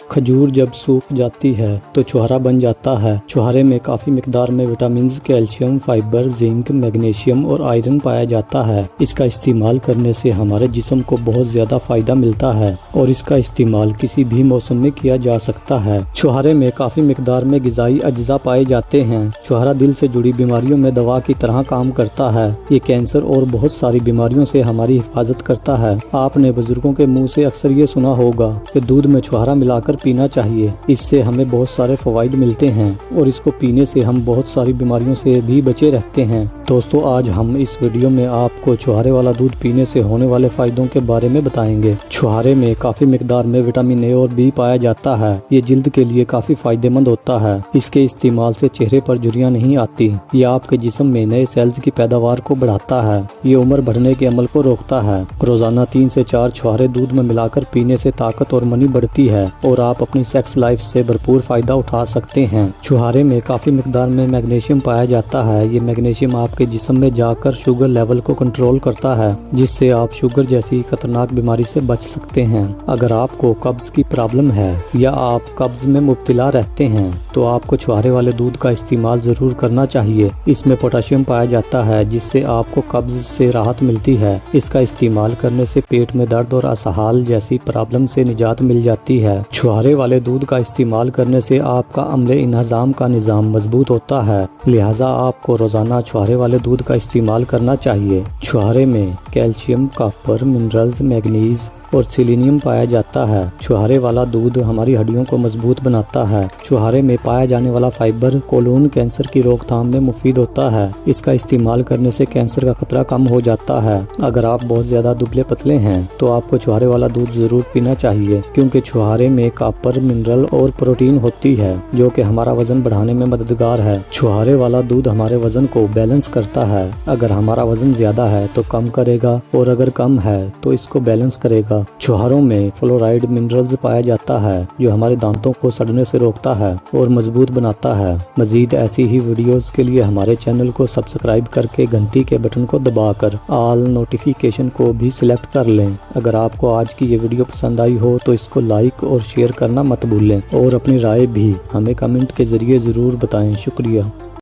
کھجور جب سوکھ جاتی ہے تو چھوہارا بن جاتا ہے۔ چھوہارے میں کافی مقدار میں vitamins, calcium, fibre, zinc, magnesium اور آئرن پایا جاتا ہے۔ اس کا استعمال کرنے سے ہمارے جسم کو بہت زیادہ فائدہ ملتا ہے اور اس کا استعمال کسی بھی موسم میں کیا جا سکتا ہے۔ چھوہارے میں کافی مقدار میں غذائی اجزاء پائے جاتے ہیں۔ چھوہارا دل سے جڑی بیماریوں میں دوا کی طرح کام کرتا ہے۔ یہ کینسر اور بہت ساری بیماریوں سے ہماری حفاظت کرتا ہے۔ آپ نے بزرگوں کے منہ سے اکثر یہ سنا ہوگا کہ دودھ میں چھوہارا ملا کر پینا چاہیے، اس سے ہمیں بہت سارے فوائد ملتے ہیں اور اس کو پینے سے ہم بہت ساری بیماریوں سے بھی بچے رہتے ہیں۔ دوستو، آج ہم اس ویڈیو میں آپ کو چھوہارے والا دودھ پینے سے ہونے والے فائدوں کے بارے میں بتائیں گے۔ چھوہارے میں کافی مقدار میں وٹامن اے اور بی پایا جاتا ہے۔ یہ جلد کے لیے کافی فائدہ مند ہوتا ہے۔ اس کے استعمال سے چہرے پر جھریاں نہیں آتی۔ یہ آپ کے جسم میں نئے سیلز کی پیداوار کو بڑھاتا ہے۔ یہ عمر بڑھنے کے عمل کو روکتا ہے۔ روزانہ 3 سے 4 چھوہارے دودھ میں ملا کر پینے سے طاقت اور منی بڑھتی ہے اور آپ اپنی سیکس لائف سے بھرپور فائدہ اٹھا سکتے ہیں۔ چھوہارے میں کافی مقدار میں میگنیشیم پایا جاتا ہے۔ یہ میگنیشیم آپ کے جسم میں جا کر شوگر لیول کو کنٹرول کرتا ہے، جس سے آپ شوگر جیسی خطرناک بیماری سے بچ سکتے ہیں۔ اگر آپ کو قبض کی پرابلم ہے یا آپ قبض میں مبتلا رہتے ہیں تو آپ کو چھوہارے والے دودھ کا استعمال ضرور کرنا چاہیے۔ اس میں پوٹاشیم پایا جاتا ہے، جس سے آپ کو قبض سے راحت ملتی ہے۔ اس کا استعمال کرنے سے پیٹ میں درد اور اسہال جیسی پرابلم سے نجات مل جاتی ہے۔ چھوہارے والے دودھ کا استعمال کرنے سے آپ کا عمل انہضام کا نظام مضبوط ہوتا ہے، لہٰذا آپ کو روزانہ چھوہارے والے دودھ کا استعمال کرنا چاہیے۔ چھوہارے میں کیلشیم، کاپر، منرلز، میگنیز اور سیلینیم پایا جاتا ہے۔ چھوہارے والا دودھ ہماری ہڈیوں کو مضبوط بناتا ہے۔ چھوہارے میں پایا جانے والا فائبر کولون کینسر کی روک تھام میں مفید ہوتا ہے۔ اس کا استعمال کرنے سے کینسر کا خطرہ کم ہو جاتا ہے۔ اگر آپ بہت زیادہ دبلے پتلے ہیں تو آپ کو چھوہارے والا دودھ ضرور پینا چاہیے، کیونکہ چھوہارے میں کاپر، منرل اور پروٹین ہوتی ہے جو کہ ہمارا وزن بڑھانے میں مددگار ہے۔ چھوہارے والا دودھ ہمارے وزن کو بیلنس کرتا ہے۔ اگر ہمارا وزن زیادہ ہے تو کم کرے گا اور اگر کم ہے تو اس کو بیلنس کرے گا۔ چھوہاروں میں فلورائڈ منرلز پایا جاتا ہے جو ہمارے دانتوں کو سڑنے سے روکتا ہے اور مضبوط بناتا ہے۔ مزید ایسی ہی ویڈیوز کے لیے ہمارے چینل کو سبسکرائب کر کے گھنٹی کے بٹن کو دبا کر آل نوٹیفیکیشن کو بھی سلیکٹ کر لیں۔ اگر آپ کو آج کی یہ ویڈیو پسند آئی ہو تو اس کو لائک اور شیئر کرنا مت بھولیں اور اپنی رائے بھی ہمیں کمنٹ کے ذریعے ضرور بتائیں۔ شکریہ۔